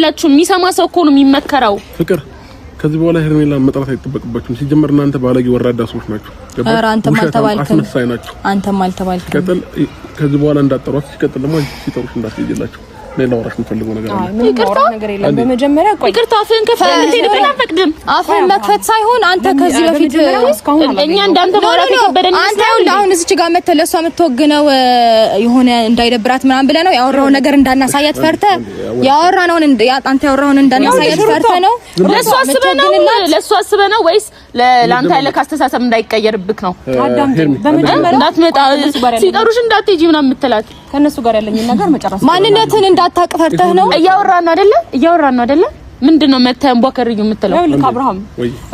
አይደላችሁም የሚሰማ ሰው እኮ ነው የሚመከረው ፍቅር ከዚህ በኋላ ሄርሜላ መጥራት አይተበቅባችሁም ሲጀመር እናንተ ባለጌ ወራዳ ሰዎች ናችሁ ኧረ አንተም አልተባልክም አንተም አልተባልክም ከዚህ በኋላ እንዳጠሯት ሲቀጥል ደግሞ ሲጠሩሽ እንዳትይላችሁ ሌላ ወራሽ የምፈልገው ነገር አለ ይቅርታ ነገር የለም በመጀመሪያ ቆይ ይቅርታ አፍህን ከፈት እንዴት አፈቅድም አፍህን መክፈት ሳይሆን አንተ ከዚህ በፊት እኛ እንዳንተ ማውራት ይከበደን አንተ አሁን እዚህ ጋር መተለሷ የምትወግነው የሆነ እንዳይደብራት ምናምን ብለህ ነው ያወራው ነገር እንዳናሳያት ፈርተ ያወራነውን አንተ ያወራውን እንዳናሳያት ፈርተ ነው ለሷ አስበህ ነው ወይስ ለአንተ ያለ ካስተሳሰብ እንዳይቀየርብክ ነው አዳምጠኝ በመጀመሪያ እንዳትመጣ ሲጠሩሽ እንዳትጂ ምናምን የምትላት ከነሱ ጋር ያለኝ ነገር መጨረስ ማንነትን እንዳታቀፈርተህ ነው እያወራን አይደለ ምንድነው መተን ቦከርዩ የምትለው ልክ አብርሃም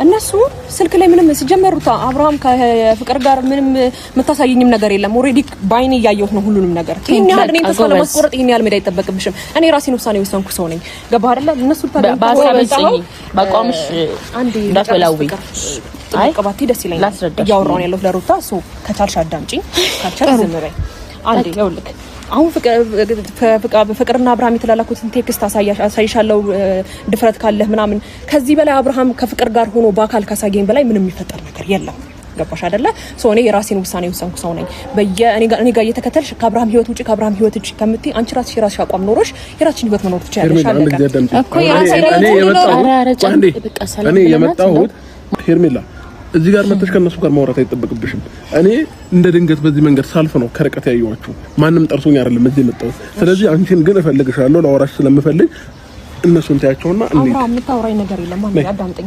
እነሱ ስልክ ላይ ምንም ሲጀመሩታ አብርሃም ከፍቅር ጋር ምንም መታሳየኝም ነገር የለም ኦሬዲ ባይኔ ያየሁት ነው ሁሉንም ነገር ይሄን ያህል እኔ ተስፋ ለማስቆረጥ ይሄን ያህል ሜዳ አይተበቅብሽም እኔ ራሴን ውሳኔ ወሰንኩ ሰው ነኝ ገባህ አይደለ እነሱ ባሳበጽኝ ባቋምሽ አንዴ እንዳትበላዊ አይ ቀባቴ ደስ ይለኛል እያወራውን ያለው ለሩታ ሶ ከቻልሽ አዳምጪኝ ካልቻልሽ ዝም በይ አንዴ ይኸውልህ አሁን ፍቅርና አብርሃም የተላላኩትን ቴክስት አሳይሻለሁ ድፍረት ካለህ ምናምን ከዚህ በላይ አብርሃም ከፍቅር ጋር ሆኖ በአካል ካሳየኝ በላይ ምንም የሚፈጠር ነገር የለም ገባሽ አይደለ ሶ እኔ የራሴን ውሳኔ ወሰንኩ ሰው ነኝ እኔ ጋር እየተከተልሽ ከአብርሃም ህይወት ውጪ ከአብርሃም ህይወት ውጪ ከምትይ አንቺ ራስሽ አቋም ኖሮሽ የራስሽን ህይወት መኖር ትችያለሽ እኮ የራስሽ እኔ የመጣሁት ሄርሜላ እዚህ ጋር መጥተሽ ከነሱ ጋር ማውራት አይተበቅብሽም እኔ እንደ ድንገት በዚህ መንገድ ሳልፍ ነው ከርቀት ያዩዋችሁ ማንንም ጠርቶኝ አይደለም እዚህ መጣሁ ስለዚህ አንቺን ግን እፈልግሻለሁ ለአወራሽ ስለምፈልግ እነሱን ታያቸውና አብርሃም የምታወራኝ ነገር የለም ማለት አዳምጠኝ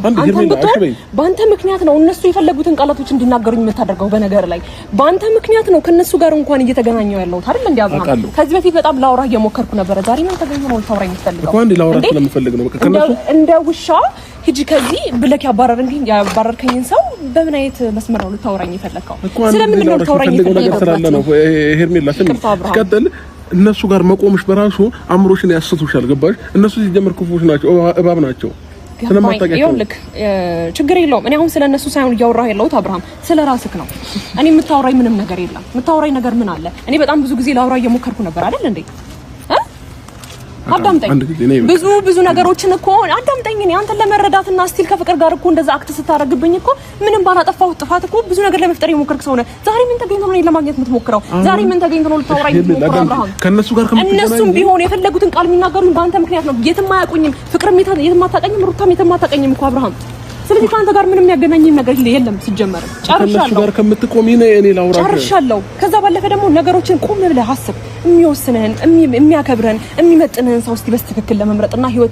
በአንተ ምክንያት ነው እነሱ የፈለጉትን ቃላቶች እንዲናገሩኝ የምታደርገው በነገር ላይ በአንተ ምክንያት ነው ከነሱ ጋር እንኳን እየተገናኘው ያለው አይደል እንዴ አብርሃም ከዚህ በፊት በጣም ላውራ እየሞከርኩ ነበር ዛሬ ምን ተገኘ ነው ልታወራኝ የምትፈልገው እኮ አንዴ ላውራ ስለምፈልግ ነው ከነሱ እንደ ውሻ ሂጂ ከዚህ ብለክ ያባረርከኝን ሰው በምን አይነት መስመር ነው ልታወራኝ የፈለከው ስለምን ነው ልታወራኝ የፈለከው ሄርሜላ ስቀጥል እነሱ ጋር መቆምሽ በራሱ አምሮሽን ያስቱሻል ገባሽ እነሱ ሲጀመር ክፉዎች ናቸው እባብ ናቸው ስለማታውቂያቸው ይኸውልህ ችግር የለውም እኔ አሁን ስለነሱ ሳይሆን እያወራሁ ያለሁት አብርሃም ስለራስህ ነው እኔ የምታወራኝ ምንም ነገር የለም የምታወራኝ ነገር ምን አለ እኔ በጣም ብዙ ጊዜ ላወራ እየሞከርኩ ነበር አይደል እንዴ አዳምጠኝ ብዙ ነገሮችን እኮ አዳምጠኝ እኔ አንተን ለመረዳትና ስቲል ከፍቅር ጋር እኮ እንደዛ አክት ስታረግብኝ እኮ ምንም ባላጠፋው ጥፋት እኮ ብዙ ነገር ለመፍጠር የሞከርክ ሰው ነህ ዛሬ ምን ተገኝቶ ነው ለማግኘት የምትሞክረው ዛሬ ምን ተገኝቶ ነው ልታወራኝ የምትሞክረው አብርሃም ከነሱ ጋር እነሱም ቢሆን የፈለጉትን ቃል የሚናገሩኝ በአንተ ምክንያት ነው የትም አያውቁኝም ፍቅርም የትም አታውቀኝም ሩታም የትም አታውቀኝም እኮ አብርሃም ስለዚህ ካንተ ጋር ምንም ያገናኘኝ ነገር የለም ሲጀመር ጨርሻለሁ ጋር ከምትቆሚ ነው እኔ ላውራሽ ጨርሻለሁ ከዛ ባለፈ ደግሞ ነገሮችን ቆም ብለህ አስብ የሚወስንህን የሚያከብርህን የሚመጥንህን ሰው እስቲ በስትክክል ለመምረጥና ህይወት